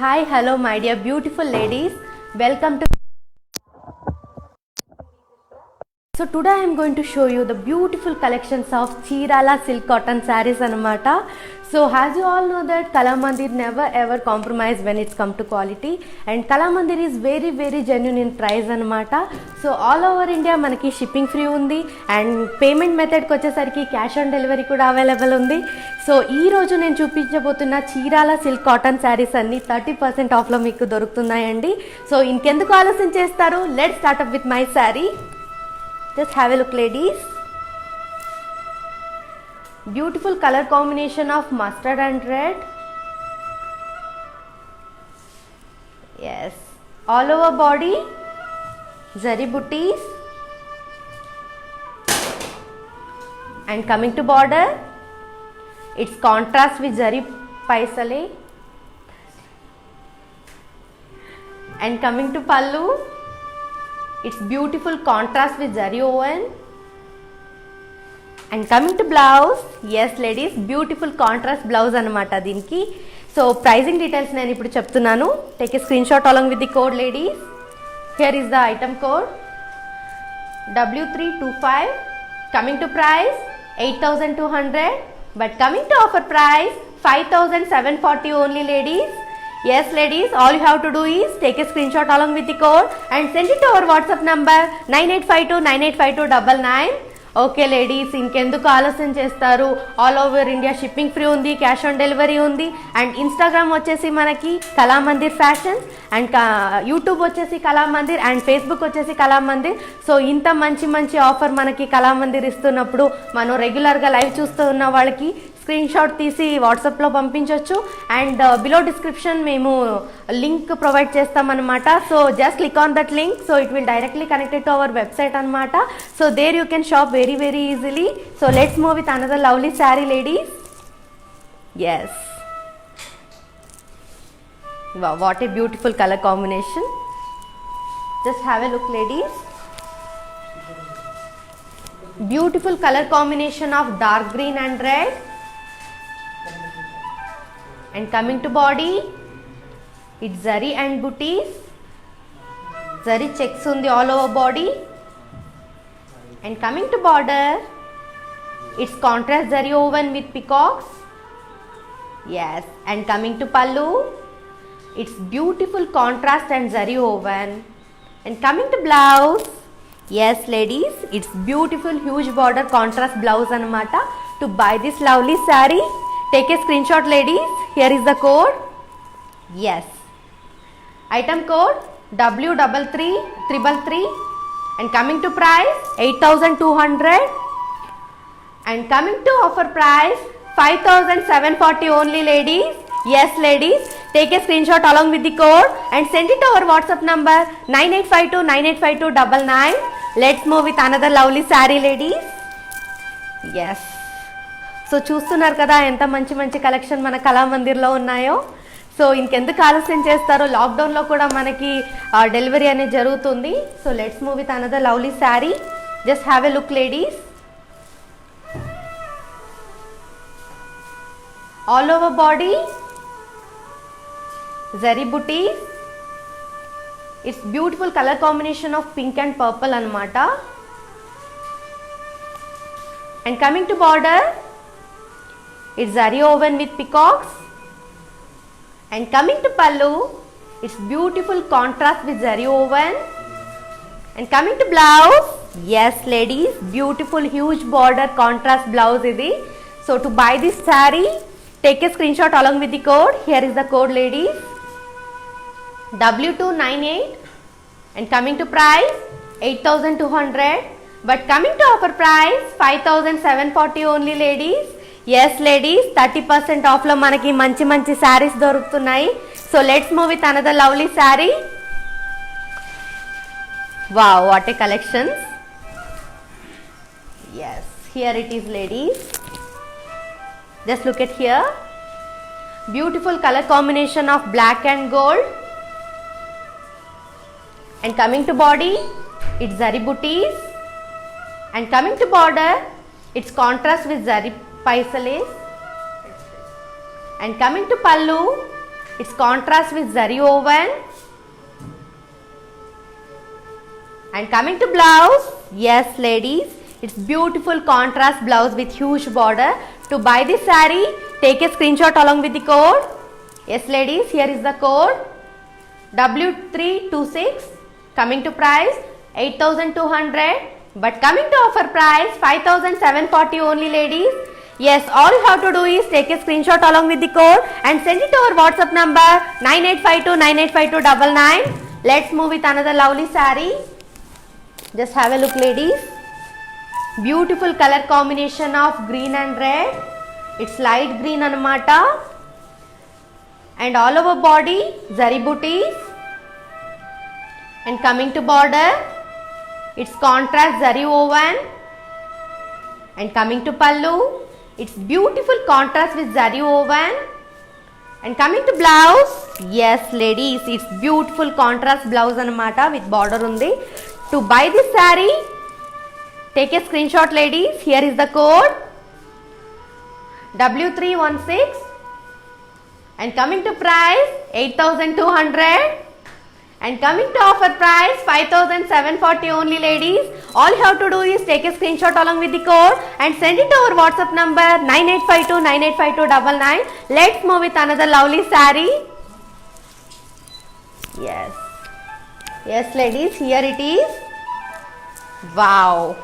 Hi, hello, my dear beautiful ladies. Welcome to. So today I am going to show you the beautiful collections of Cheerala silk cotton sarees anamata. So as you all know that Kalamandir never ever compromise when it's come to quality, and Kalamandir is very genuine in price anamata. So all over India manaki shipping free undi and payment method ki vachesariki cash on delivery kuda available undi. So ఈ రోజు నేను చూపించబోతున్న Chirala silk cotton sarees అన్ని 30% ఆఫ్లో మీకు దొరుకుతున్నాయండి. So ఇంకెందుకు ఆలస్యం చేస్తారు, let's start up with my saree. Just have a look ladies. Beautiful colour combination of mustard and red. Yes, all over body zari butis and coming to border, it's contrast with zari paisale, and coming to pallu, it's beautiful contrast with zari woven, and coming to blouse, yes ladies, beautiful contrast blouse anamata deeniki. So pricing details nenu ippudu cheptunnanu, take a screenshot along with the code ladies. Here is the item code W325. Coming to price 8200, but coming to offer price 5740 only ladies. Yes ladies, all you have to do is take a screenshot along with the code and send it to our WhatsApp number 9852985299. Okay ladies, ఇంకెందుకు ఆలస్యం చేస్తారు, all over India shipping free ఉంది, cash on delivery ఉంది, and Instagram వచ్చేసి మనకి Kalamandir fashions, and YouTube వచ్చేసి Kalamandir, and Facebook వచ్చేసి Kalamandir. So ఇంత మంచి ఆఫర్ మనకి కళామందిర్ ఇస్తున్నప్పుడు మనం రెగ్యులర్గా లైవ్ చూస్తూ ఉన్న వాళ్ళకి స్క్రీన్ షాట్ తీసి వాట్సాప్లో పంపించవచ్చు. అండ్ బిలో డిస్క్రిప్షన్ మేము లింక్ ప్రొవైడ్ చేస్తామన్నమాట. So just click on that link, so it will directly connected to our website అనమాట. So there you can shop very easily. So let's move with another lovely sari ladies. Yes, what a beautiful colour combination. Just have a look ladies. Beautiful color combination of dark green and red, and coming to body, it's zari and booties, zari checks on the all over body, and coming to border, it's contrast zari woven with peacocks. Yes, and coming to pallu, it's beautiful contrast and zari woven, and coming to blouse, yes ladies, it's beautiful huge border contrast blouse anamata. To buy this lovely saree, take a screenshot ladies. Here is the code. Yes, item code W33333, and coming to price 8200, and coming to offer price 5740 only ladies. Yes ladies, take a screenshot along with the code and send it to our WhatsApp number 9852985299. Let's move with another lovely saree ladies. Yes, so చూస్తున్నారు కదా ఎంత మంచి collection మన కళామందిర్లో ఉన్నాయో. So ఇంకెందుకు ఆలస్యం చేస్తారో, లాక్డౌన్లో కూడా మనకి డెలివరీ అనేది జరుగుతుంది. So let's move with another lovely sari. Just have a look ladies. All over body zari booties, it's beautiful color combination of pink and purple anamata, and coming to border, it's zari woven with peacocks, and coming to pallu, it's beautiful contrast with zari woven, and coming to blouse, yes ladies, beautiful huge border contrast blouse idi. So to buy this saree, take a screenshot along with the code. Here is the code ladies, W298, and coming to price 8200, but coming to offer price 5740 only ladies. Yes ladies, 30% off లో మనకి మంచి sarees దొరుకుతున్నాయి. So let's move with another lovely saree. Wow, what a collections. Yes, here it is ladies. Just look at here. Beautiful color combination of black and gold, and coming to body, it's zari booties, and coming to border, it's contrast with zari paisale, and coming to pallu, It's contrast with zari woven. And coming to blouse, yes ladies, it's beautiful contrast blouse with huge border. To buy this saree, take a screenshot along with the code. Yes ladies, here is the code W326. Coming to price 8,200, but coming to offer price 5,740 only ladies. Yes, all you have to do is take a screenshot along with the code and send it to our WhatsApp number 9852985299. Let's move with another lovely saree. Just have a look ladies. Beautiful color combination of green and red. It's light green anamata. And all over body zari booties. And coming to border, it's contrast zari woven. And coming to pallu, it's beautiful contrast with zari woven. And coming to blouse, yes ladies, it's beautiful contrast blouse anamata with border undi. To buy this saree, take a screenshot ladies. Here is the code W316. And coming to price 8,200. And coming to offer price 5,740 only ladies. All you have to do is take a screenshot along with the code and send it to our WhatsApp number 9852985299. Let's move with another lovely saree. Yes. Yes ladies, here it is. Wow.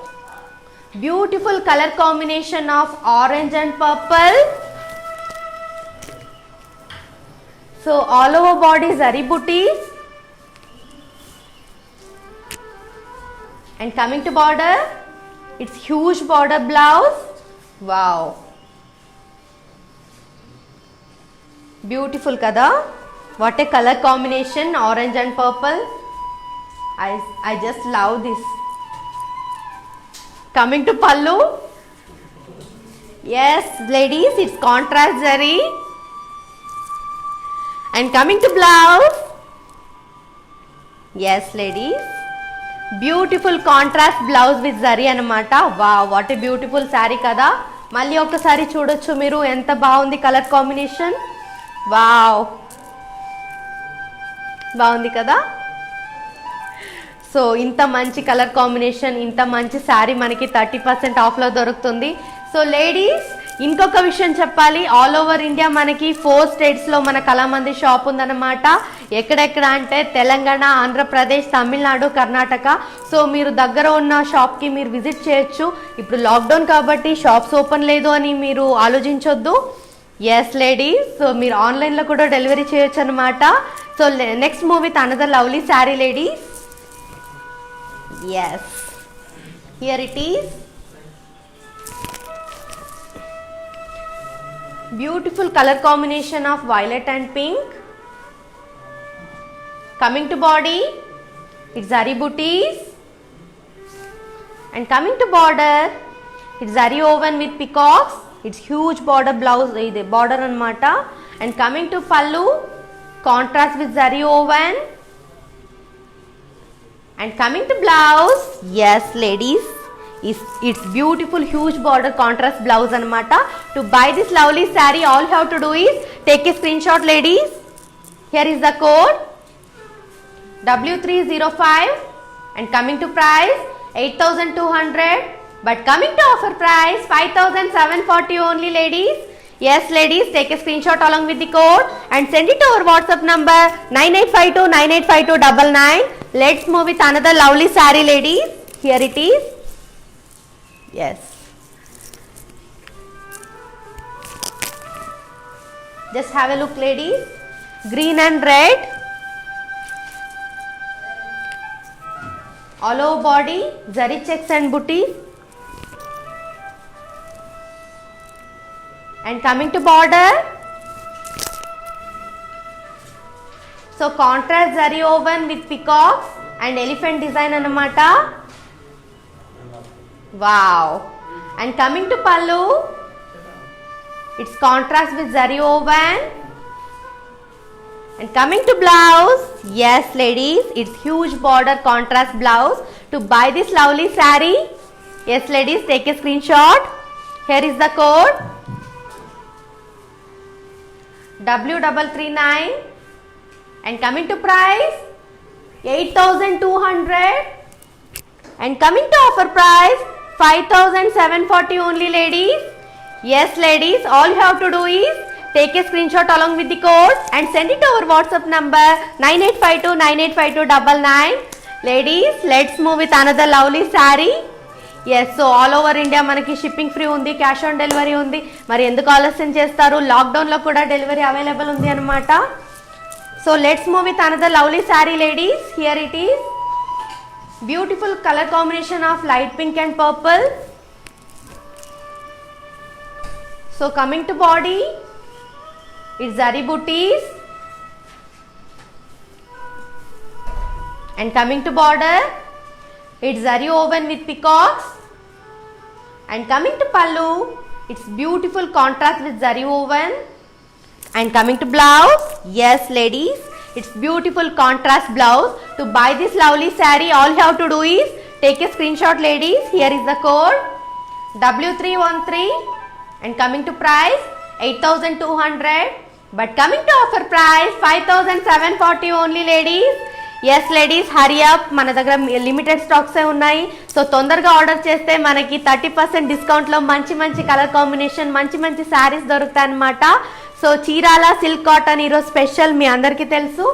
Beautiful color combination of orange and purple. So all over body zari booties. And coming to border, it's huge border blouse. Wow. Beautiful kada. What a color combination, orange and purple. I just love this. Coming to pallu. Yes ladies, it's contrast zari. And coming to blouse. Yes ladies, beautiful contrast blouse with zari anamata. Wow, what a beautiful saree kada. Malli okkasari చూడొచ్చు మీరు ఎంత బాగుంది colour combination. Wow, బాగుంది కదా. So ఇంత మంచి colour combination, ఇంత మంచి శారీ మనకి 30% ఆఫ్లో దొరుకుతుంది. సో లేడీస్, ఇంకొక విషయం చెప్పాలి. ఆల్ ఓవర్ ఇండియా మనకి 4 స్టేట్స్లో మన కళామంది షాప్ ఉందన్నమాట. ఎక్కడెక్కడ అంటే తెలంగాణ, ఆంధ్రప్రదేశ్, తమిళనాడు, కర్ణాటక. సో మీరు దగ్గర ఉన్న షాప్కి మీరు విజిట్ చేయొచ్చు. ఇప్పుడు లాక్డౌన్ కాబట్టి షాప్స్ ఓపెన్ లేదు అని మీరు ఆలోచించొద్దు. ఎస్ లేడీస్, సో మీరు ఆన్లైన్లో కూడా డెలివరీ చేయొచ్చు అనమాట. So next move with another lovely sari ladies. Yes, here it is. Beautiful color combination of violet and pink. Coming to body, it's zari booties. And coming to border, it's zari woven with peacocks. It's huge border blouse, the border anamata. And coming to pallu, contrast with zari woven. And coming to blouse, yes ladies, it's beautiful huge border contrast blouse anamata. To buy this lovely saree, all you have to do is take a screenshot ladies. Here is the code W305. And coming to price 8,200, but coming to offer price 5,740 only ladies. Yes ladies, take a screenshot along with the code and send it to our WhatsApp number 9852985299. Let's move with another lovely saree ladies. Here it is. Yes. Just have a look ladies. Green and red. All over body zari checks and booties. And coming to border, so contrast zari woven with peacocks and elephant design anamata. Wow. And coming to pallu, it's contrast with zari woven. And coming to blouse, yes ladies, it's huge border contrast blouse. To buy this lovely saree, yes ladies, take a screenshot. Here is the code W339 and coming to price 8,200 and coming to offer price 5,740 only ladies. Yes ladies, all you have to do is take a screenshot along with the code and send it over WhatsApp number 9852985299. Ladies, let's move with another lovely saree. Yes so all over India మనకి shipping free ఉంది, cash on delivery ఉంది. మరి ఎందుకు ఆలస్యం చేస్తారు, లాక్డౌన్లో కూడా delivery available ఉంది అనమాట. So let's move with another lovely sari ladies. Here it is beautiful colour combination of light pink and purple. So coming to body, it's zari butis and coming to border, it's zari woven with peacocks and coming to pallu, it's beautiful contrast with zari woven and coming to blouse, yes ladies, it's beautiful contrast blouse. To buy this lovely saree, all you have to do is take a screenshot ladies. Here is the code W313 and coming to price 8,200 but coming to offer price 5,740 only ladies. Yes ladies hurry up, మన దగ్గర limited స్టాక్సే ఉన్నాయి. So తొందరగా order చేస్తే మనకి 30% డిస్కౌంట్లో మంచి మంచి కలర్ కాంబినేషన్, మంచి మంచి శారీస్ దొరుకుతాయి అన్నమాట. సో చీరాల సిల్క్ కాటన్ ఈరోజు స్పెషల్ మీ అందరికీ తెలుసు.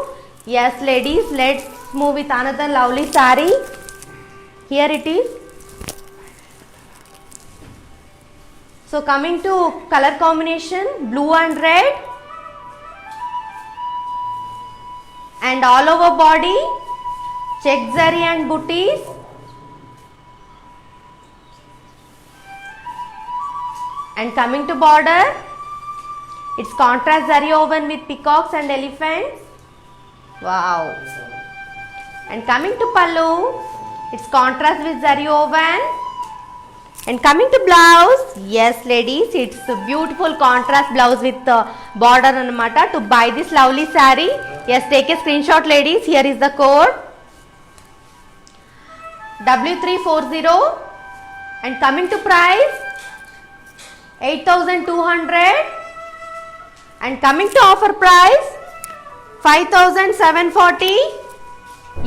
Yes ladies, let's move with another lovely sari. Here it is. So coming to colour combination blue and red and all over body check zari and booties and coming to border, it's contrast zari woven with peacocks and elephants. Wow. And coming to pallu, it's contrast with zari woven and coming to blouse, yes ladies, it's a beautiful contrast blouse with border anamata. To buy this lovely saree, yes, take a screenshot ladies. Here is the code W340 and coming to price 8,200 and coming to offer price 5,740.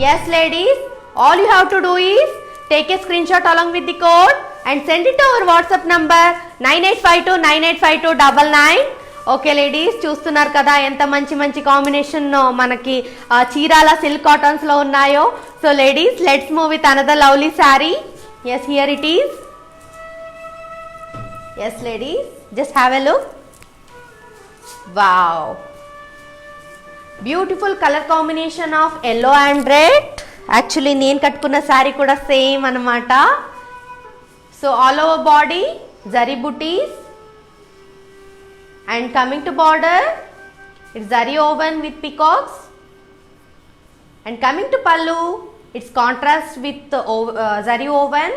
Yes ladies, all you have to do is take a screenshot along with the code and send it over WhatsApp number 9852985299. Okay ladies, చూస్తున్నారు కదా ఎంత మంచి మంచి combination మనకి Chirala silk కాటన్స్లో ఉన్నాయో. So ladies, let's move with another lovely sari. Yes here it is. Yes ladies, just have a look. Wow, beautiful colour combination of yellow and red. Actually నేను కట్టుకున్న శారీ కూడా సేమ్ అనమాట. So all over body zari butis and coming to border, it's zari woven with peacocks and coming to pallu, it's contrast with zari woven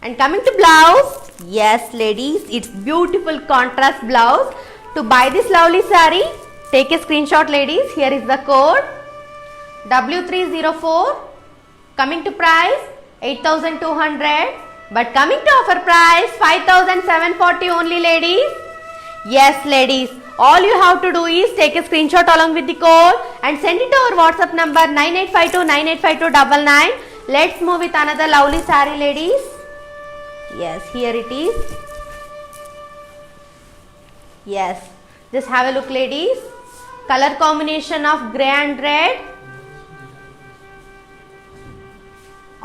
and coming to blouse, yes ladies, it's beautiful contrast blouse. To buy this lovely saree, take a screenshot ladies. Here is the code W304, coming to price 8,200 but coming to offer price 5,740 only ladies. Yes ladies, all you have to do is take a screenshot along with the code and send it over WhatsApp number 9852985299. Let's move with another lovely saree ladies. Yes, here it is. Yes, just have a look ladies. Color combination of grey and red.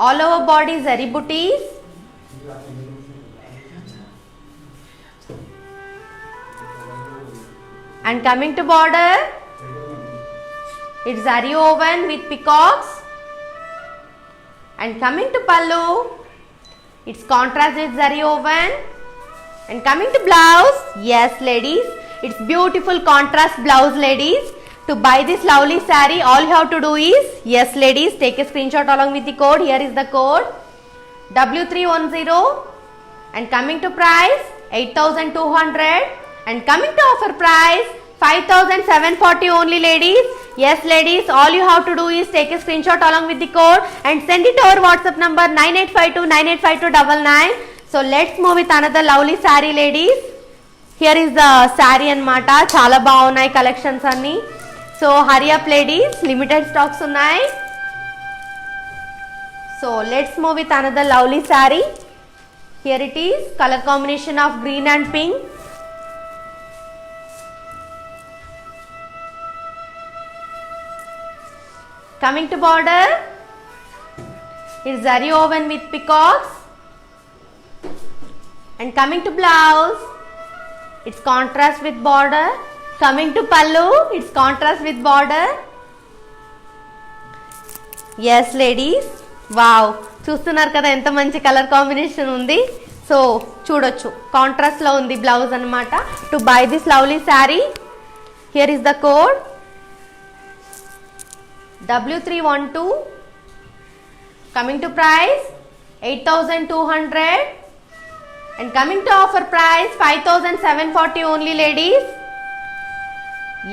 All over body zari booties. And coming to border, it's zari woven with peacocks and coming to pallu, it's contrast with zari woven and coming to blouse, yes ladies, it's beautiful contrast blouse ladies. To buy this lovely saree, all you have to do is, yes ladies, take a screenshot along with the code. Here is the code W310 and coming to price 8,200 and coming to offer price 5,740 only ladies. Yes ladies, all you have to do is take a screenshot along with the code and send it over WhatsApp number 9852985299. So let's move with another lovely saree ladies. Here is the saree అన్నమాట. చాలా బాగున్నాయి collections అన్ని. So hurry up ladies, limited stocks ఉన్నాయి. So let's move with another lovely sari. Here it is colour combination of green and pink. Coming to border, it's zari woven with peacocks. And coming to blouse, it's contrast with border. Coming to pallu, it's contrast with border. Yes ladies, wow, చూస్తున్నారు కదా ఎంత మంచి colour combination ఉంది. So చూడొచ్చు contrast లో ఉంది blouse అన్నమాట. To buy this lovely sari, here is the code W312. Coming to price 8,200 and coming to offer price 5,740 only ladies.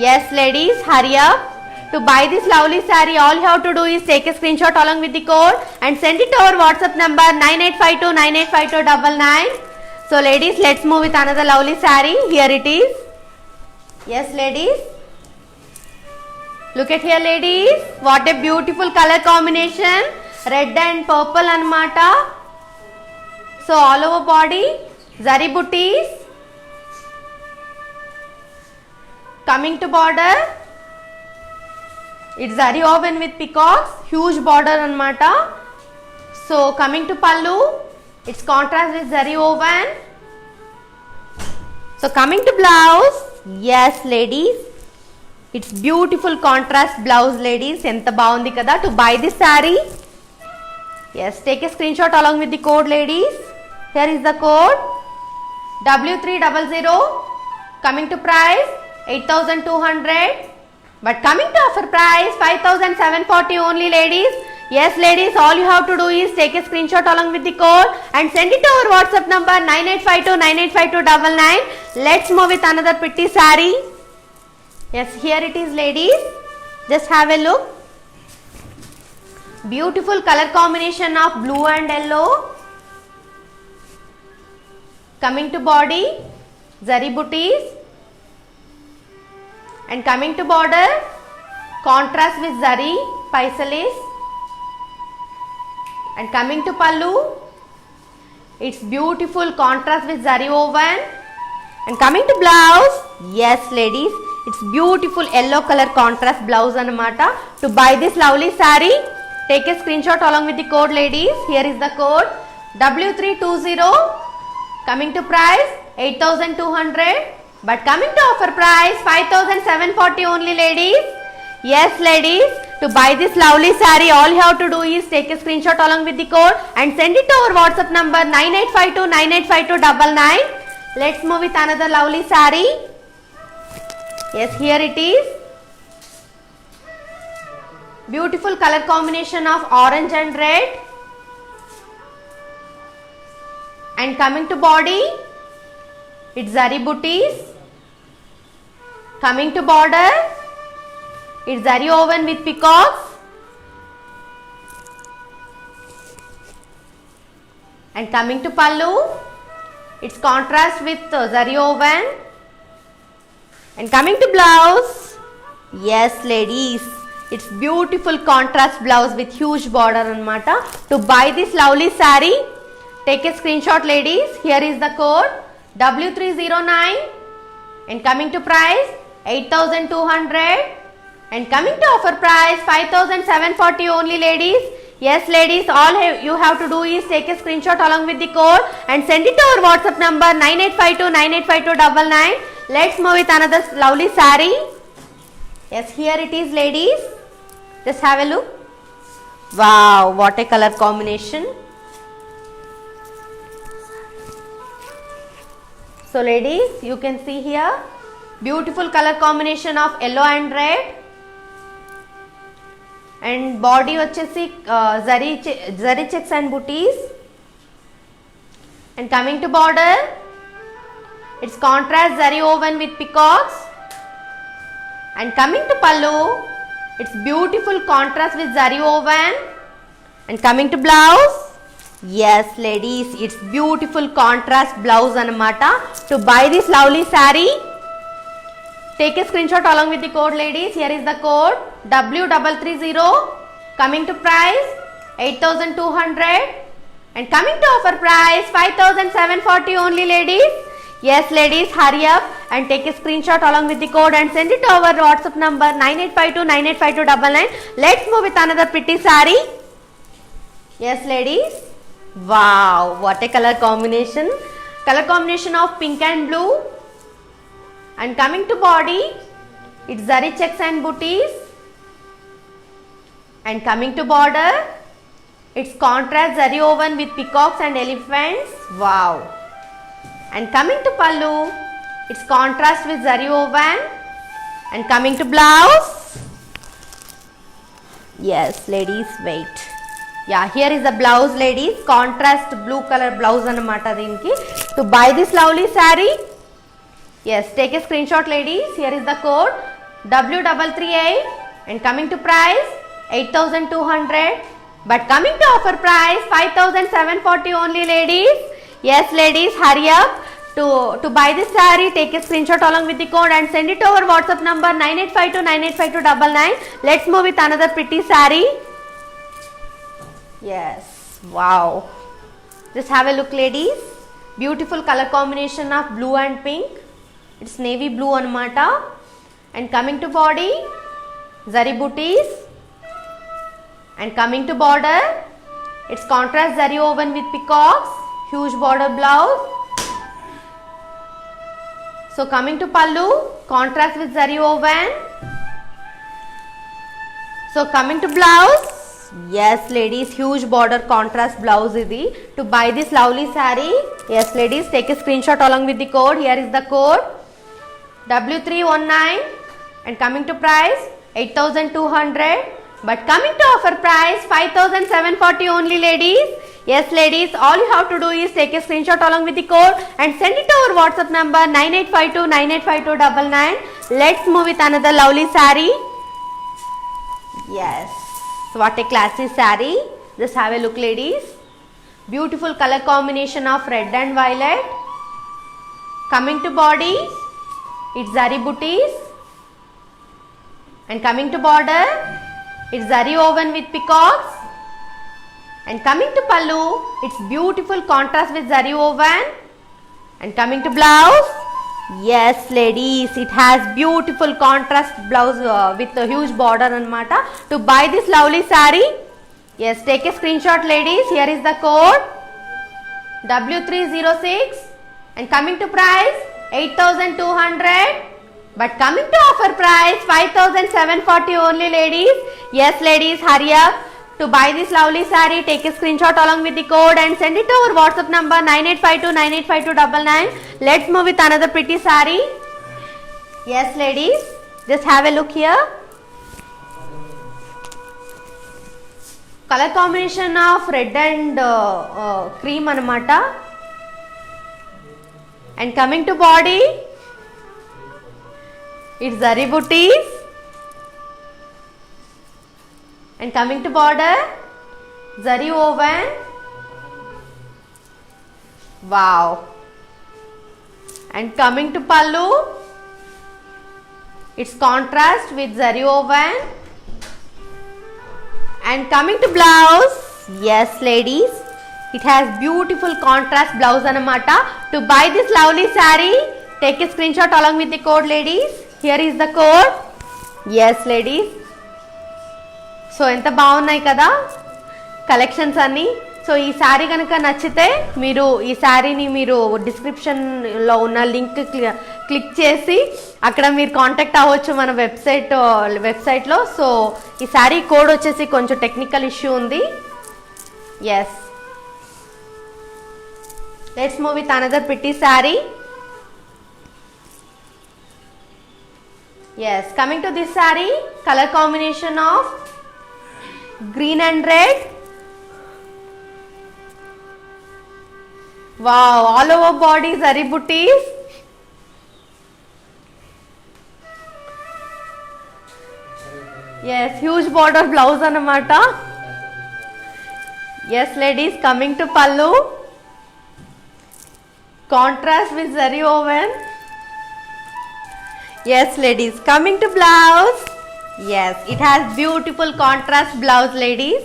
Yes ladies, hurry up. To buy this lovely saree, all you have to do is take a screenshot along with the code and send it to our WhatsApp number 9852985299. So ladies, let's move with another lovely saree. Here it is. Yes ladies, look at here ladies, what a beautiful color combination, red and purple anamata. So all over body zari booties. Coming to border, it's zari woven with peacocks, huge border anamata. So coming to pallu, it's contrast with zari woven. So coming to blouse, yes ladies, it's beautiful contrast blouse ladies. Enta baagundi kada. To buy this saree, yes, take a screenshot along with the code ladies. Here is the code W300. Coming to price 8,200 but coming to offer price 5,740 only ladies. Yes ladies, all you have to do is take a screenshot along with the code and send it to our WhatsApp number 9852985299. Let's move with another pretty saree. Yes, here it is ladies, just have a look. Beautiful color combination of blue and yellow. Coming to body, zari booties. And coming to border, contrast with zari paisalis. And coming to pallu, it's beautiful contrast with zari woven. And coming to blouse, yes ladies, it's beautiful yellow color contrast blouse anamata. To buy this lovely saree, take a screenshot along with the code ladies. Here is the code W320. Coming to price 8,200 but coming to offer price 5,740 only ladies. Yes ladies, to buy this lovely saree, all you have to do is take a screenshot along with the code and send it to our WhatsApp number 9852985299. Let's move with another lovely saree. Yes, here it is. Beautiful color combination of orange and red. And coming to body, it's zari booties. Coming to border, it's zari woven with peacocks. And coming to pallu, it's contrast with zari woven. And coming to blouse, yes ladies, it's beautiful contrast blouse with huge border anamata. To buy this lovely saree, take a screenshot ladies. Here is the code W309 and coming to price 8,200 and coming to offer price 5,740 only ladies. Yes ladies, all you have to do is take a screenshot along with the code and send it to our WhatsApp number 9852985299. Let's move with another lovely saree. Yes, here it is ladies, just have a look. Wow, what a color combination. So ladies, you can see here beautiful color combination of yellow and red. And body vachesi zari checks and booties. And coming to border, it's contrast zari woven with peacocks. And coming to pallu, it's beautiful contrast with zari woven. And coming to blouse, Yes ladies, it's beautiful contrast blouse anamata. To buy this lovely saree, take a screenshot along with the code ladies. Here is the code W330. Coming to price 8,200 and coming to offer price 5,740 only ladies. Yes ladies, hurry up and take a screenshot along with the code and send it to our WhatsApp number 9852985299. Let's move with another pretty saree. Yes ladies, wow, what a color combination. Color combination of pink and blue. And coming to body, it's zari checks and booties. And coming to border, it's contrast zari woven with peacocks and elephants. Wow. And coming to pallu, it's contrast with zari woven. And coming to blouse, yes ladies, wait. Yeah, here is the blouse ladies, contrast blue color blouse anamata deenki. To buy this lovely saree, yes, take a screenshot ladies. Here is the code W338 and coming to price 8,200 but coming to offer price 5,740 only ladies. Yes ladies, hurry up. To buy this saree, take a screenshot along with the code and send it to our WhatsApp number 9852985299. Let's move with another pretty saree. Yes, wow. Just have a look ladies. Beautiful color combination of blue and pink. It's navy blue anamata. And coming to body, zari booties. And coming to border, it's contrast zari woven with peacocks. Huge border blouse. So coming to pallu, contrast with zari woven. So coming to blouse, yes ladies, huge border contrast blouse idi. To buy this lovely saree, yes ladies, take a screenshot along with the code. Here is the code W319 and coming to price 8,200 but coming to offer price 5,740 only ladies. Yes ladies, all you have to do is take a screenshot along with the code and send it to our WhatsApp number 9852985299. Let's move with another lovely saree. Yes, what a classy saree. Just have a look ladies. Beautiful color combination of red and violet. Coming to body, it's zari booties. And coming to border, it's zari woven with peacocks. And coming to pallu, it's beautiful contrast with zari woven. And coming to blouse, yes ladies, it has beautiful contrast blouse with a huge border anamata. To buy this lovely saree, yes, take a screenshot ladies. Here is the code W306 and coming to price 8,200 but coming to offer price 5,740 only ladies. Yes ladies, hurry up. To buy this lovely saree, take a screenshot along with the code and send it to our WhatsApp number 9852985299. Let's move with another pretty saree. Yes ladies, just have a look here. Color combination of red and cream anamata. And coming to body, it's zari booties. And coming to border, zari woven. Wow. And coming to pallu, it's contrast with zari woven. And coming to blouse, yes ladies, it has beautiful contrast blouse anamata. To buy this lovely saree, take a screenshot along with the code ladies. Here is the code. Yes ladies. So ఎంత బాగున్నాయి కదా collections అన్నీ. So ఈ శారీ కనుక నచ్చితే మీరు ఈ శారీని మీరు డిస్క్రిప్షన్లో ఉన్న లింక్ క్లిక్ చేసి అక్కడ మీరు కాంటాక్ట్ అవ్వచ్చు మన వెబ్సైట్లో. సో ఈ శారీ కోడ్ వచ్చేసి కొంచెం టెక్నికల్ ఇష్యూ ఉంది. Yes, let's move with another pretty sari. Yes, coming to this saree, color combination of green and red. Wow, all over body zari booties. Yes, huge border blouse anamata. Yes ladies, coming to pallu, contrast with zari woven. Yes ladies, coming to blouse. Yes, it has beautiful contrast blouse ladies.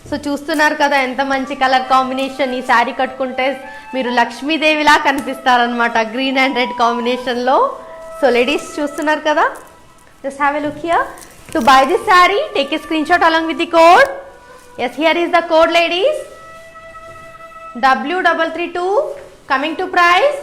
So చూస్తున్నారు కదా ఎంత మంచి colour combination. ఈ శారీ కట్టుకుంటే మీరు లక్ష్మీదేవిలా కనిపిస్తారనమాట green and red కాంబినేషన్లో. సో లేడీస్ చూస్తున్నారు కదా, just have a look here. To buy this sari take a screenshot along with the code. Yes, here is the code ladies, W332. Coming to price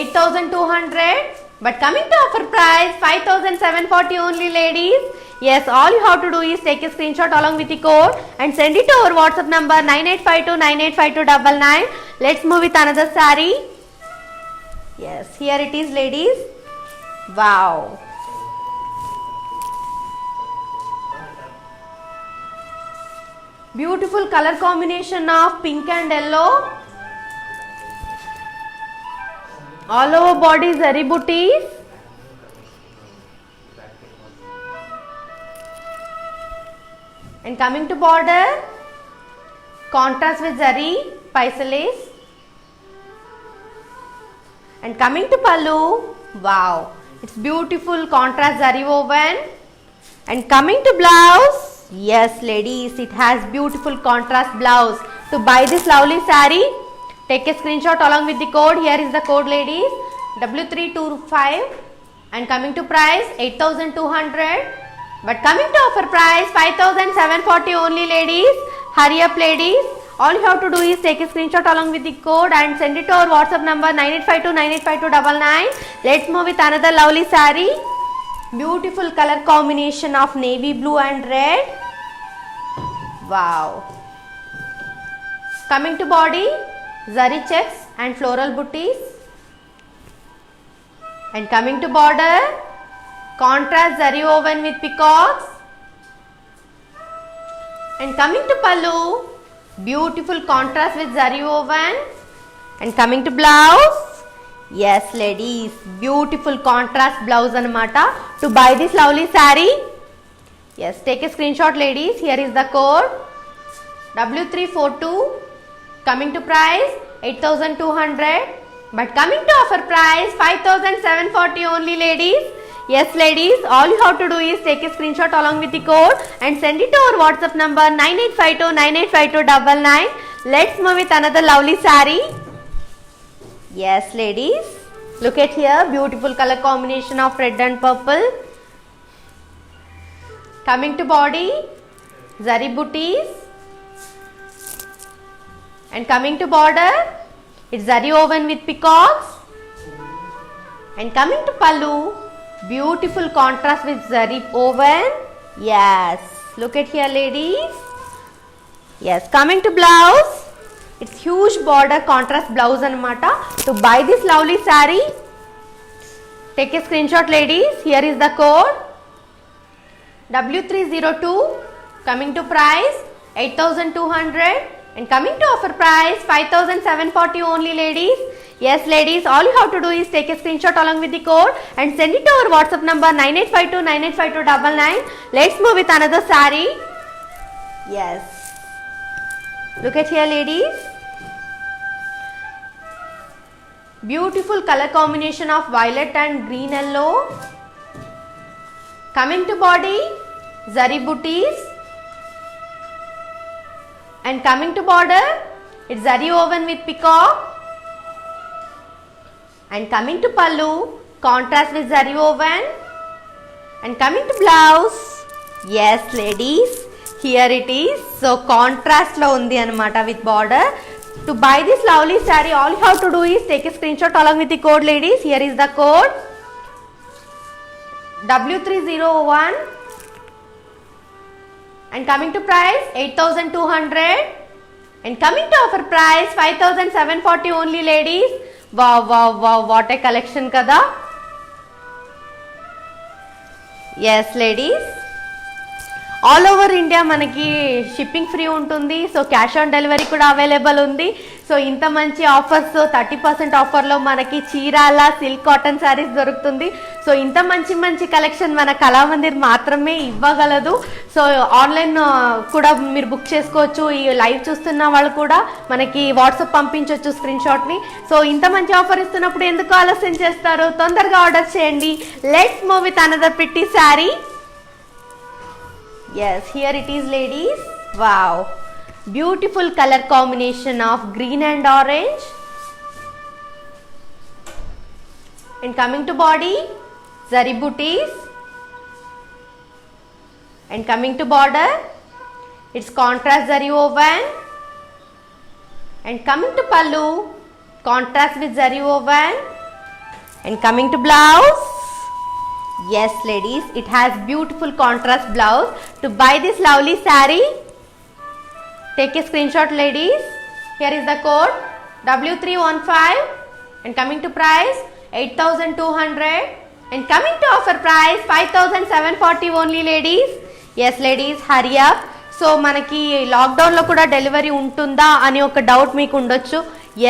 8,200, but coming to offer price 5,740 only ladies. Yes, all you have to do is take a screenshot along with the code and send it to our WhatsApp number 9852985299. Let's move with another saree. Yes, here it is ladies. Wow. Beautiful color combination of pink and yellow. All over body zari booties. And coming to border, contrast with zari paisa lace. And coming to pallu, wow, it's beautiful contrast zari woven. And coming to blouse, yes ladies, it has beautiful contrast blouse. To buy this lovely saree, take a screenshot along with the code. Here is the code ladies, W325, and coming to price 8,200, but coming to offer price 5,740 only ladies. Hurry up ladies, all you have to do is take a screenshot along with the code and send it to our WhatsApp number 9852985299. Let's move with another lovely saree. Beautiful color combination of navy blue and red. Wow. Coming to body, zari checks and floral booties. And coming to border, contrast zari woven with peacocks. And coming to pallu, beautiful contrast with zari woven. And coming to blouse, yes ladies, beautiful contrast blouse anamata. To buy this lovely saree, yes, take a screenshot ladies. Here is the code, W342. Coming to price 8,200, but coming to offer price 5,740 only ladies. Yes ladies, all you have to do is take a screenshot along with the code and send it to our WhatsApp number 9852985299. Let's move with another lovely saree. Yes ladies, look at here, beautiful color combination of red and purple. Coming to body, zari booties. And coming to border, it's zari woven with peacocks. And coming to pallu, beautiful contrast with zari woven. Yes, look at here ladies. Yes, coming to blouse, it's huge border contrast blouse anamata. To buy this lovely saree, take a screenshot ladies. Here is the code, W302. Coming to price 8,200, and coming to offer price 5,740 only ladies. Yes ladies, all you have to do is take a screenshot along with the code and send it to our WhatsApp number 9852985299. Let's move with another saree. Yes, look at here ladies, beautiful color combination of violet and green yellow. Coming to body, zari booties. And coming to border, it's zari woven with peacock. And coming to pallu, contrast with zari woven. And coming to blouse, yes ladies, here it is. So contrast lo undi anamata with border. To buy this lovely saree, all you have to do is take a screenshot along with the code ladies. Here is the code, W301. And coming to price 8,200, and coming to offer price 5,740 only ladies. Wow, wow, wow, what a collection kada. Yes ladies, all over India మనకి shipping free ఉంటుంది. So cash on delivery కూడా available ఉంది. So ఇంత మంచి offers 30% ఆఫర్లో మనకి Chirala silk cotton saris దొరుకుతుంది. So ఇంత మంచి మంచి కలెక్షన్ మన కళామందిర్ మాత్రమే ఇవ్వగలదు. సో ఆన్లైన్ కూడా మీరు బుక్ చేసుకోవచ్చు. ఈ లైవ్ చూస్తున్న వాళ్ళు కూడా మనకి వాట్సాప్ పంపించవచ్చు స్క్రీన్ షాట్ని. సో ఇంత మంచి ఆఫర్ ఇస్తున్నప్పుడు ఎందుకు ఆలస్యం చేస్తారు, తొందరగా ఆర్డర్ చేయండి. Let's move with another pretty sari. Yes, here it is ladies. Wow, beautiful color combination of green and orange. And coming to body, zari booties. And coming to border, it's contrast zari woven. And coming to pallu, contrast with zari woven. And coming to blouse, yes ladies, it has beautiful contrast blouse. To buy this lovely saree, take a screenshot ladies. Here is the code W315 and coming to price 8,200 and coming to offer price 5,740 only ladies. Yes ladies, hurry up. So మనకి లాక్డౌన్లో కూడా delivery ఉంటుందా అని ఒక doubt మీకు ఉండొచ్చు.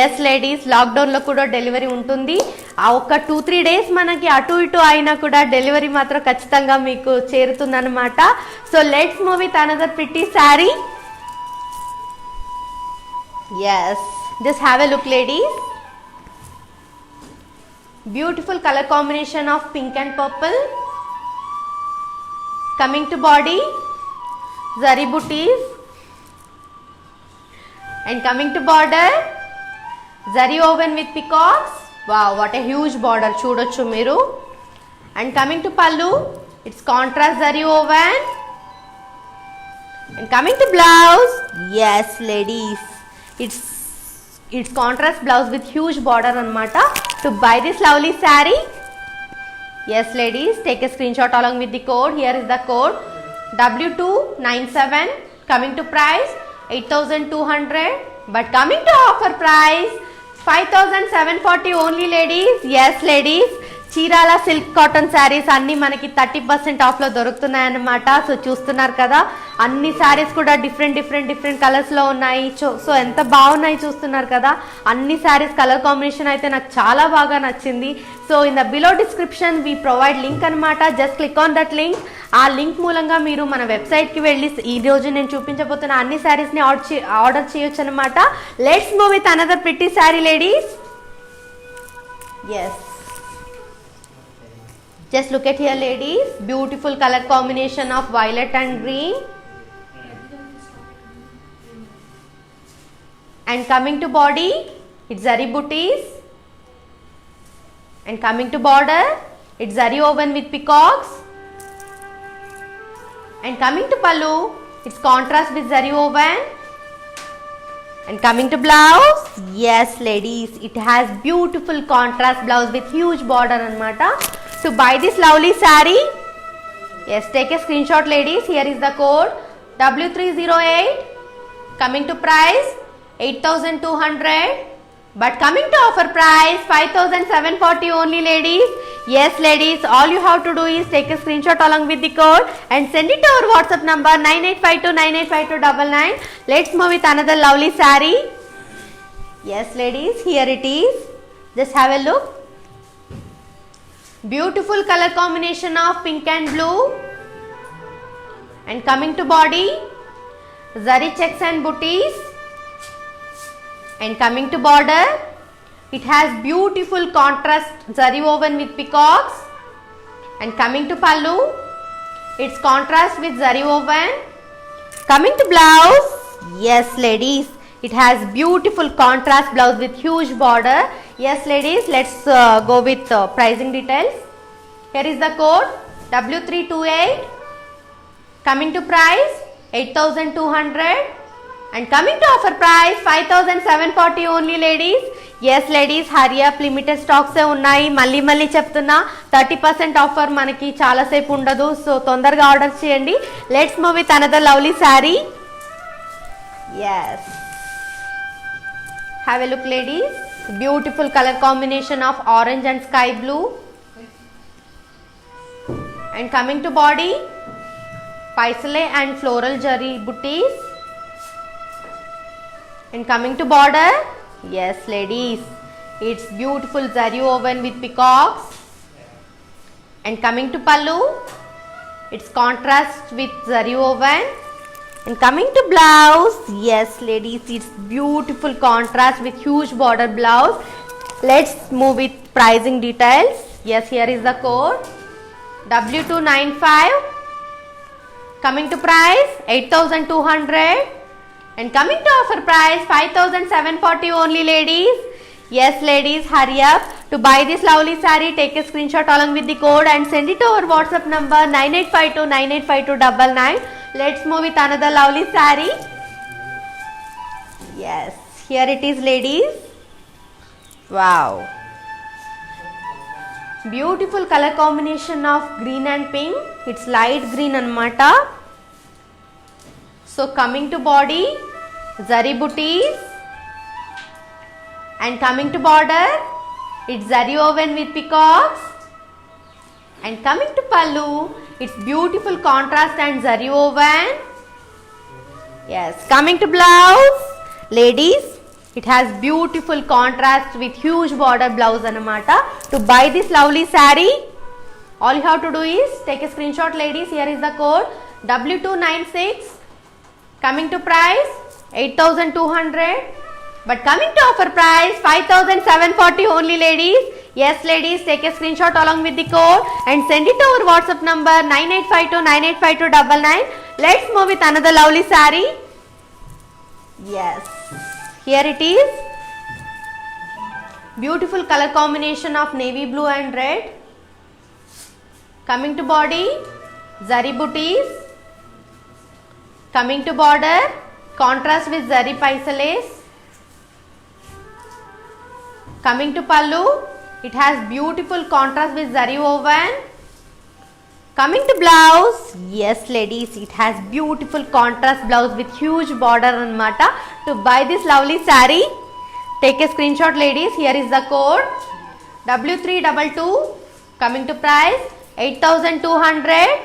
Yes ladies, లాక్డౌన్లో కూడా డెలివరీ ఉంటుంది. ఆ ఒక 2-3 డేస్ మనకి అటు ఇటు అయినా కూడా డెలివరీ మాత్రం ఖచ్చితంగా మీకు చేరుతుందన్నమాట. So let's move with another pretty saree. Yes, just have a look ladies. Beautiful color combination of pink and purple. Coming to body, zari booties. And coming to border, zari woven with peacocks. Wow, what a huge border, చూడొచ్చు మీరు. And coming to pallu, it's contrast zari woven. And coming to blouse, yes ladies, it's contrast blouse with huge border anamata. To buy this lovely saree, yes ladies, take a screenshot along with the code. Here is the code W297. Coming to price 8,200 but coming to offer price 5,740 only ladies. Yes ladies, Chirala silk cotton sarees అన్ని మనకి 30% ఆఫ్లో దొరుకుతున్నాయి అన్నమాట. So చూస్తున్నారు కదా, అన్ని శారీస్ కూడా different కలర్స్లో ఉన్నాయి. సో ఎంత బాగున్నాయి చూస్తున్నారు కదా. అన్ని శారీస్ కలర్ కాంబినేషన్ అయితే నాకు చాలా బాగా నచ్చింది. So in the below description we provide link అనమాట. Just click on that link. ఆ లింక్ మూలంగా మీరు మన వెబ్సైట్కి వెళ్ళి ఈ రోజు నేను చూపించబోతున్న అన్ని శారీస్ని ఆర్డర్ చేయొచ్చు అనమాట. Let's move with another pretty sari ladies. Yes, just look at here ladies, beautiful color combination of violet and green. And coming to body, it's zari booties. And coming to border, it's zari woven with peacocks. And coming to pallu, it's contrast with zari woven. And coming to blouse, yes ladies, it has beautiful contrast blouse with huge border anamata. To buy this lovely saree, yes, take a screenshot ladies. Here is the code W308. Coming to price 8,200 but coming to offer price 5,740 only ladies. Yes ladies, all you have to do is take a screenshot along with the code and send it to our WhatsApp number 9852985299. Let's move with another lovely saree. Yes ladies, here it is. Just have a look. Beautiful color combination of pink and blue. And coming to body, zari checks and booties. And coming to border, it has beautiful contrast zari woven with peacocks. And coming to pallu, it's contrast with zari woven. Coming to blouse, yes ladies, it has beautiful contrast blouse with huge border. Yes ladies, let's go with pricing details. Here is the code W328. Coming to price 8,200 and coming to offer price 5,740 only ladies. Yes ladies, hurry up, limited stocks ఉన్నాయి. మళ్ళీ చెప్తున్నా 30% offer మనకి చాలాసేపు ఉండదు. So తొందరగా order చేయండి. Let's move with another lovely sari. Yes, have a look ladies. Beautiful color combination of orange and sky blue. And coming to body, paisale and floral jari booties. And coming to border, yes ladies, it's beautiful zari woven with peacocks. And coming to pallu, it's contrast with zari woven. And coming to blouse, yes ladies, it's beautiful contrast with huge border blouse. Let's move with pricing details. Yes, here is the code W295. Coming to price 8,200. And coming to offer price 5,740 only ladies. Yes ladies, hurry up. To buy this lovely saree, take a screenshot along with the code and send it to our WhatsApp number 9852985299. Let's move with another lovely saree. Yes, here it is ladies. Wow. Beautiful color combination of green and pink. It's light green anamata. So coming to body, zari booties. And coming to border, it's zari woven with peacocks. And coming to pallu, it's beautiful contrast and zari woven. Yes, coming to blouse, ladies, it has beautiful contrast with huge border blouse anamata. To buy this lovely saree, all you have to do is take a screenshot ladies. Here is the code W296. Coming to price 8,200. But coming to offer price 5,740 only ladies. Yes ladies, take a screenshot along with the code and send it to our WhatsApp number 9852985299. Let's move with another lovely saree. Yes, here it is. Beautiful color combination of navy blue and red. Coming to body, zari booties. Coming to border, contrast with zari paisales. Coming to pallu, it has beautiful contrast with zari woven. Coming to blouse, yes ladies, it has beautiful contrast blouse with huge border anamata. To buy this lovely saree, take a screenshot ladies. Here is the code W322. Coming to price 8,200.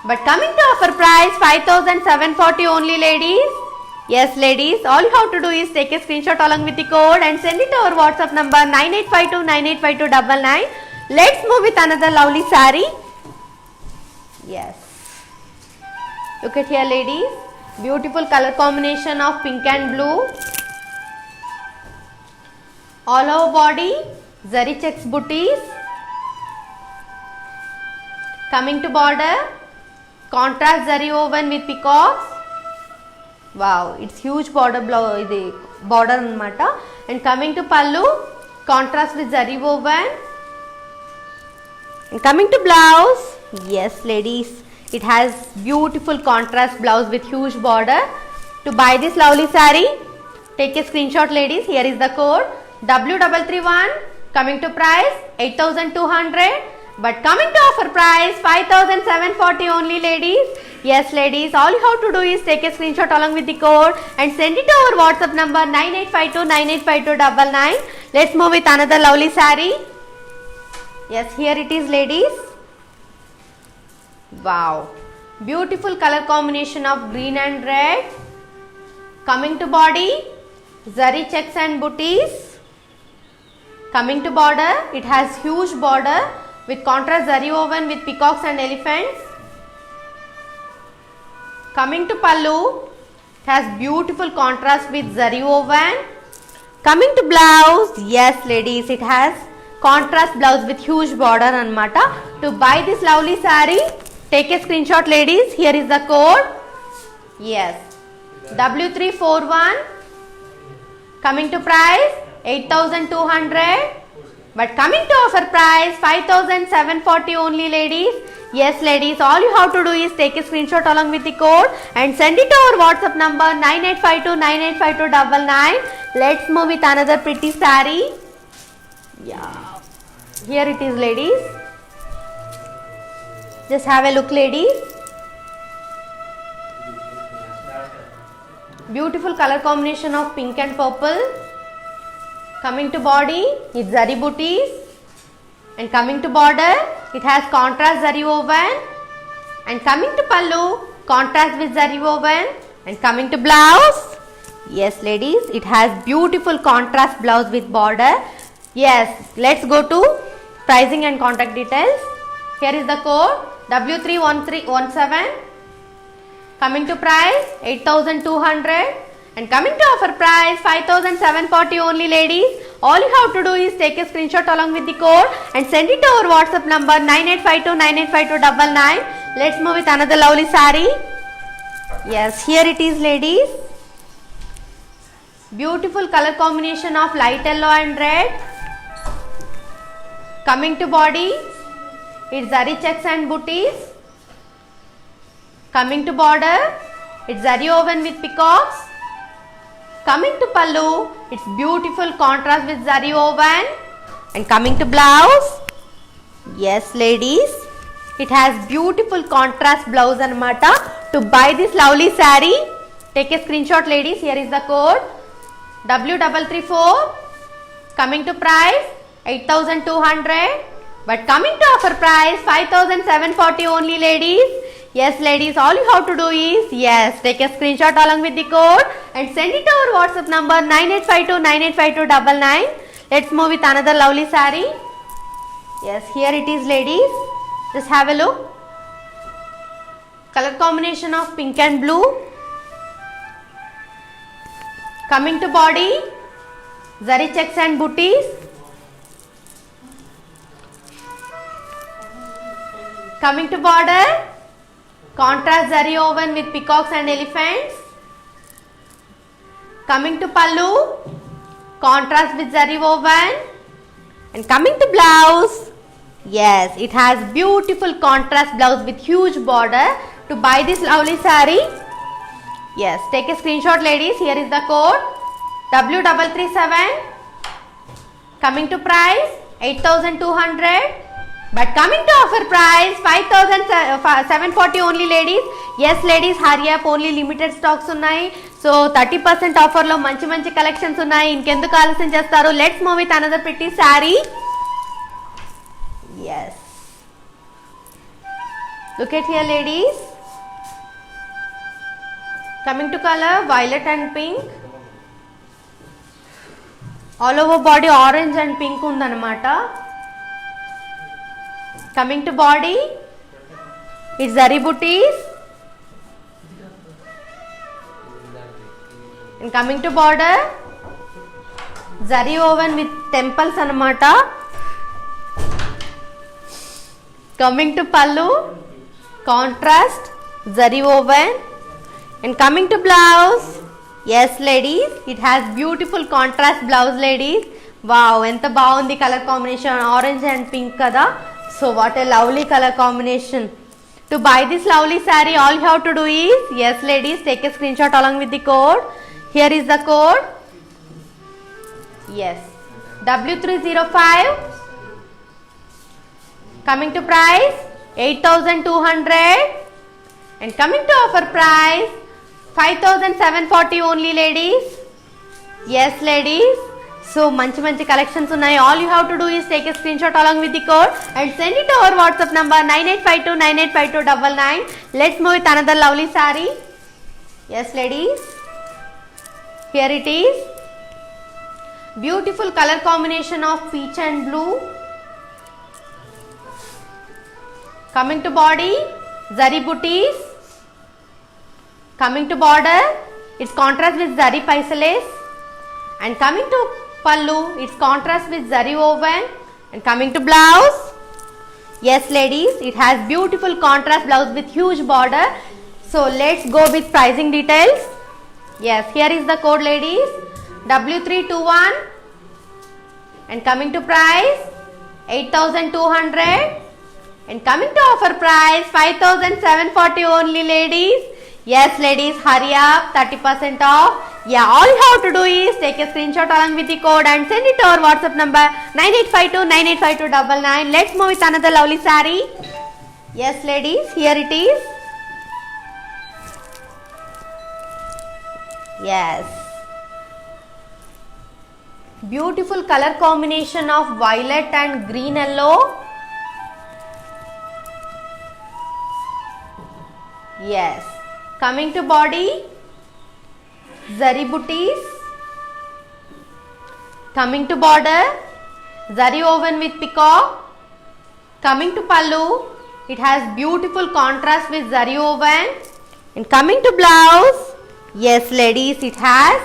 But coming to offer price 5,740 only ladies. Yes ladies, all you have to do is take a screenshot along with the code and send it to our WhatsApp number 9852985299. Let's move with another lovely saree. Yes, look at here ladies, beautiful color combination of pink and blue. All over body, zari checks booties. Coming to border, contrast zari woven with peacocks. Wow, it's huge border border anamata. And coming to pallu, contrast with zari woven. And coming to blouse, yes ladies, it has beautiful contrast blouse with huge border. To buy this lovely saree, take a screenshot ladies. Here is the code W331. Coming to price 8,200. But coming to offer price 5,740 only ladies. Yes ladies, all you have to do is take a screenshot along with the code and send it to our WhatsApp number 9852985299. Let's move with another lovely saree. Yes, here it is ladies. Wow, beautiful color combination of green and red. Coming to body, zari checks and booties. Coming to border, it has huge border with contrast zari woven with peacocks and elephants. Coming to pallu, it has beautiful contrast with zari woven. Coming to blouse, yes ladies, it has contrast blouse with huge border anamata. To buy this lovely saree, take a screenshot ladies. Here is the code. Yes, W341. Coming to price 8,200. But coming to offer price 5,740 only ladies. Yes ladies, all you have to do is take a screenshot along with the code and send it to our WhatsApp number 9852985299. Let's move with another pretty saree. Yeah, here it is ladies. Just have a look ladies. Beautiful color combination of pink and purple. Coming to body, it's zari booties. And coming to border, it has contrast zari woven. And coming to pallu, contrast with zari woven. And coming to blouse, yes ladies, it has beautiful contrast blouse with border. Yes, let's go to pricing and contact details. Here is the code W31317. Coming to price 8,200 and coming to offer price 5,740 only, ladies. All you have to do is take a screenshot along with the code and send it to our WhatsApp number 9852985299. Let's move with another lovely saree. Yes, here it is, ladies. Beautiful color combination of light yellow and red. Coming to body, it's zari checks and booties. Coming to border, it's zari woven with peacocks. Coming to pallu, it's beautiful contrast with zari woven. And coming to blouse, yes ladies, it has beautiful contrast blouse anamata. To buy this lovely saree, take a screenshot, ladies. Here is the code W334. Coming to price 8,200, but coming to offer price 5,740 only, ladies. Yes ladies, all you have to do is take a screenshot along with the code and send it to our WhatsApp number 9852985299. Let's move with another lovely saree. Yes, here it is, ladies. Just have a look. Color combination of pink and blue. Coming to body, zari checks and booties. Coming to border, contrast zari woven with peacocks and elephants. Coming to pallu, contrast with zari woven. And coming to blouse, yes, it has beautiful contrast blouse with huge border. To buy this lovely saree, yes, take a screenshot, ladies. Here is the code W337. Coming to price 8,200, but coming to offer price 5,740 only, ladies. Yes ladies, hurry up, only limited stocks ఉన్నాయి. So 30% offer లో మంచి collections ఉన్నాయి. ఇంకెందుకు ఆలస్యం చేస్తారు? Let's move with another pretty saree. Yes, look at here, ladies. Coming to color violet and pink. All over body orange and pink undanamata. Coming to body, it's zari booties. And coming to border, zari woven with temples anamata. Coming to pallu, contrast zari woven. And coming to blouse, yes ladies, it has beautiful contrast blouse, ladies. Wow, enta baagundi color combination, orange and pink kada. So what a lovely color combination. To buy this lovely saree, all you have to do is, yes ladies, take a screenshot along with the code. Here is the code. Yes, W305. Coming to price 8,200 and coming to offer price 5,740 only, ladies. Yes ladies, so manchi collections ఉన్నాయి. All you have to do is take a screenshot along with the code and send it to our WhatsApp number 9852985299. Let's move with another lovely saree. Yes ladies, here it is. Beautiful color combination of peach and blue. Coming to body, zari booties. Coming to border, it's contrast with zari paisales. And coming to pallu, it's contrast with zari woven. And coming to blouse, yes ladies, it has beautiful contrast blouse with huge border. So let's go with pricing details. Yes, here is the code, ladies, W321. And coming to price 8,200 and coming to offer price 5,740 only, ladies. Yes ladies, hurry up, 30% off. Yeah, all you have to do is take a screenshot along with the code and send it to our WhatsApp number 9852985299. Let's move with another lovely saree. Yes ladies, here it is. Yes, beautiful color combination of violet and green yellow. Yes, coming to body, zari booties. Coming to border, zari woven with peacock. coming to pallu, it has beautiful contrast with zari woven. And coming to blouse, yes ladies, it has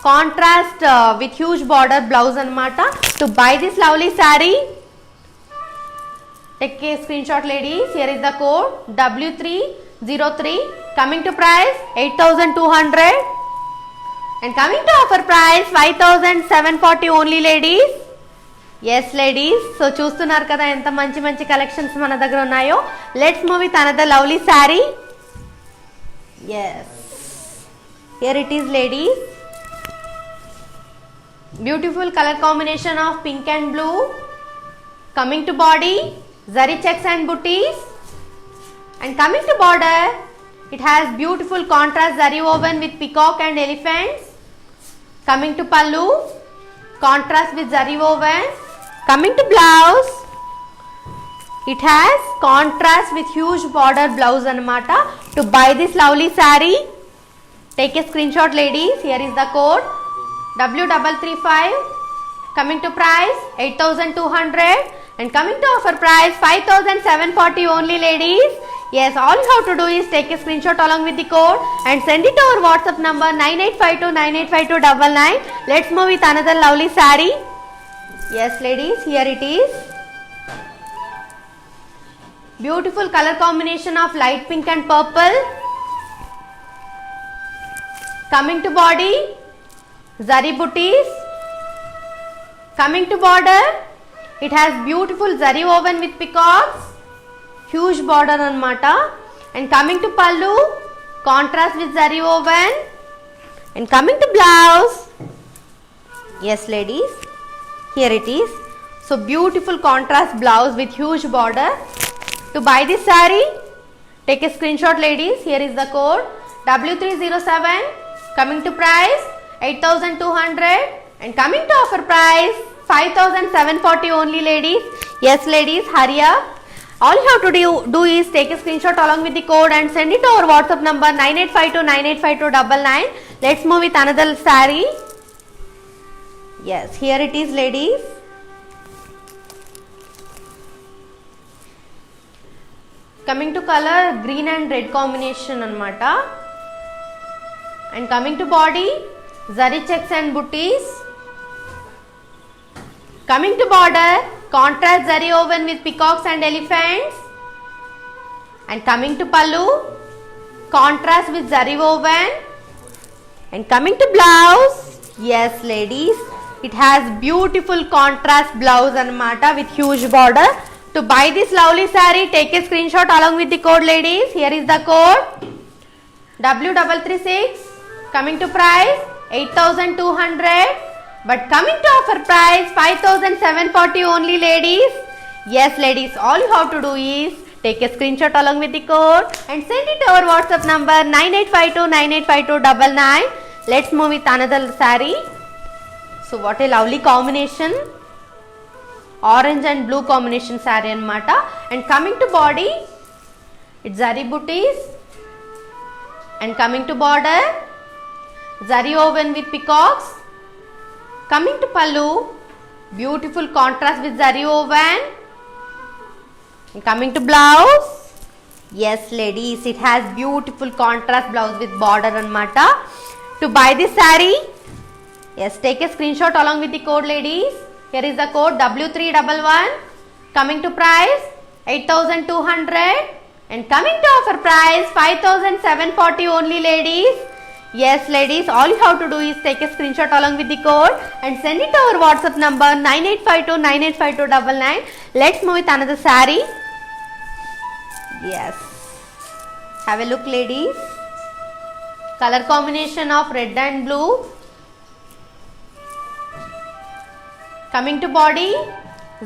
contrast with huge border blouse anamata. To buy this lovely saree, take a screenshot ladies. Here is the code W303. Coming to price 8,200 and coming to offer price 5,740 only ladies. Yes ladies, so చూస్తున్నారు కదా ఎంత మంచి మంచి collections మన దగ్గర ఉన్నాయో. Let's move with another lovely saree. Yes, here it is ladies. Beautiful color combination of pink and blue. Coming to body, zari checks and booties. And coming to border, it has beautiful contrast zari woven with peacock and elephants. Coming to pallu, contrast with zari woven. Coming to blouse, it has contrast with huge border blouse anamata. To buy this lovely saree, take a screenshot ladies. Here is the code W335. Coming to price 8,200 and coming to offer price 5,740 only ladies. Yes, all you have to do is take a screenshot along with the code and send it to our WhatsApp number 9852985299. Let's move with another lovely saree. Yes ladies, here it is. Beautiful color combination of light pink and purple. Coming to body, zari booties. Coming to border, it has beautiful zari woven with peacocks, huge border anamata. And coming to pallu, contrast with zari woven. And coming to blouse, yes ladies, here it is. So beautiful contrast blouse with huge border. To buy this saree, take a screenshot ladies. Here is the code W307. Coming to price 8,200 and coming to offer price 5,740 only ladies. Yes ladies, hurry up. All you have to do is take a screenshot along with the code and send it to our WhatsApp number 9852985299. Let's move with another saree. Yes, here it is ladies. Coming to color, green and red combination anamata. And coming to body, zari checks and booties. Coming to border, contrast zari woven with peacocks and elephants. And coming to pallu, contrast with zari woven. And coming to blouse, yes ladies, it has beautiful contrast blouse anamata with huge border. To buy this lovely saree, take a screenshot along with the code ladies. Here is the code W336. Coming to price 8,200 but coming to offer price 5,740 only ladies. Yes ladies, all you have to do is take a screenshot along with the code and send it to our WhatsApp number 9852985299. Let's move with another saree. So what a lovely combination, orange and blue combination saree anamata. And coming to body, it's zari booties. And coming to border, zari woven with peacocks. Coming to pallu, beautiful contrast with zari woven. And coming to blouse, yes ladies, it has beautiful contrast blouse with border anamata. To buy this saree, yes, take a screenshot along with the code ladies. Here is the code W311. Coming to price 8,200 and coming to offer price 5,740 only ladies. Yes ladies, all you have to do is take a screenshot along with the code and send it to our WhatsApp number 9852985299. Let's move with another saree. Yes, have a look ladies. Color combination of red and blue. Coming to body,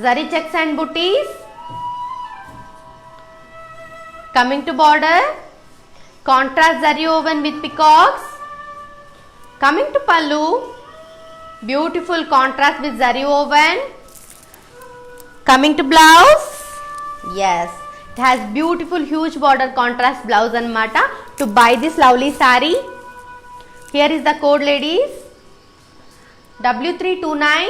zari checks and booties. Coming to border, contrast zari woven with peacocks. Coming to pallu, beautiful contrast with zari woven. Coming to blouse, yes, it has beautiful huge border contrast blouse anamata. To buy this lovely saree, here is the code ladies W329.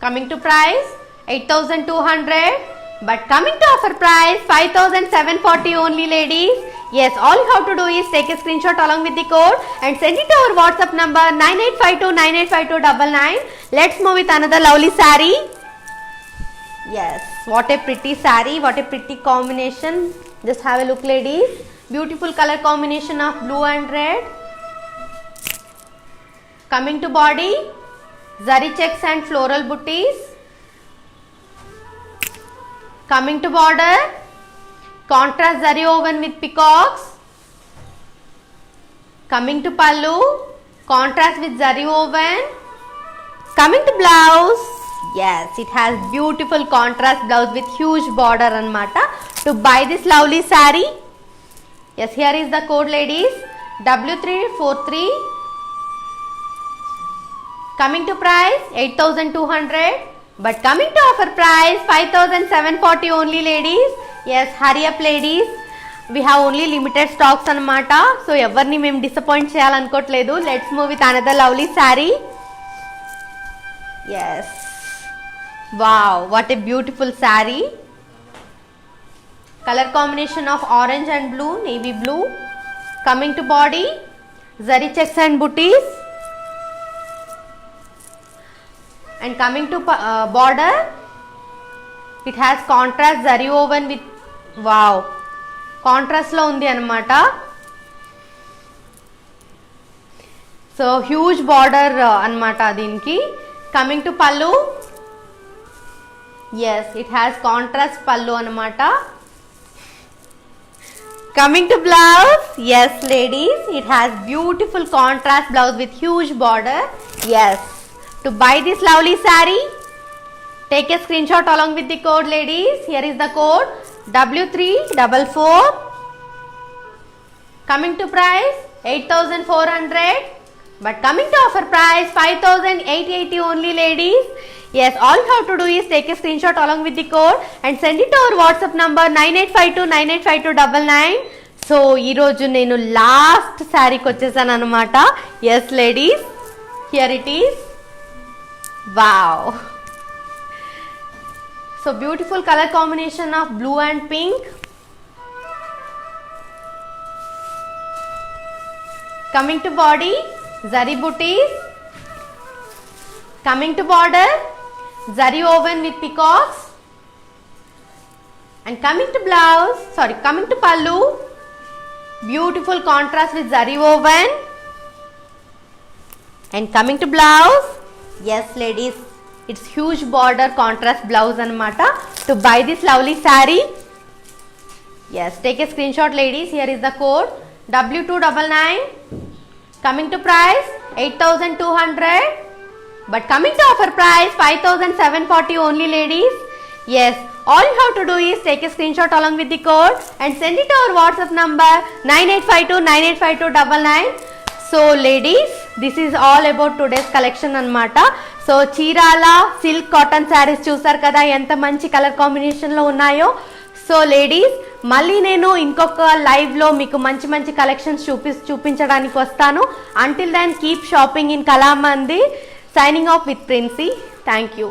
Coming to price 8,200 But coming to offer price 5740 only ladies. Yes, all you have to do is take a screenshot along with the code and send it to our WhatsApp number 9852985299. Let's move with another lovely saree. Yes, what a pretty saree, what a pretty combination. Just have a look ladies. Beautiful color combination of blue and red. Coming to body, zari checks and floral booties. Coming to border, contrast zari woven with peacocks. Coming to pallu, contrast with zari woven. Coming to blouse, yes, it has beautiful contrast blouse with huge border anamata. To buy this lovely saree, yes, here is the code ladies, W343. Coming to price 8200. But coming to offer price 5740 only ladies. Yes, hurry up ladies. We have only limited stocks anamata. So evarni mem disappoint cheyalanukotledu. Let's move with another lovely saree. Yes. Wow, what a beautiful saree. Color combination of orange and blue, navy blue. Coming to body, zari checks and booties. And coming to border, it has contrast zari woven with, wow, contrast lo undi anamata. So huge border anamata deeniki. Coming to pallu, yes, it has contrast pallu anamata. Coming to blouse, yes ladies, it has beautiful contrast blouse with huge border. Yes. To buy this lovely saree, take a screenshot along with the code ladies. Here is the code W344. Coming to price 8400. But coming to offer price 5880 only ladies. Yes, all you have to do is take a screenshot along with the code and send it to our WhatsApp number 9852985299. So ee roju nenu last saree ki vachesanu anamata. Yes ladies, here it is. Wow, so beautiful color combination of blue and pink. Coming to body, zari booties. Coming to border, zari woven with peacocks. And coming to blouse, coming to pallu, beautiful contrast with zari woven. And coming to blouse, yes ladies, it's huge border contrast blouse anamata. To buy this lovely saree, yes, take a screenshot ladies. Here is the code W299. Coming to price 8200. But coming to offer price 5740 only ladies. Yes, all you have to do is take a screenshot along with the code and send it to our WhatsApp number 9852985299. So ladies, this is all about today's collection anamata. So Chirala silk cotton saris చూసారు కదా ఎంత మంచి colour కాంబినేషన్లో ఉన్నాయో. So ladies, మళ్ళీ నేను ఇంకొక లైవ్లో మీకు మంచి మంచి కలెక్షన్స్ చూపించడానికి వస్తాను. Until then keep shopping in Kalamandir. Signing off with Princy. Thank you.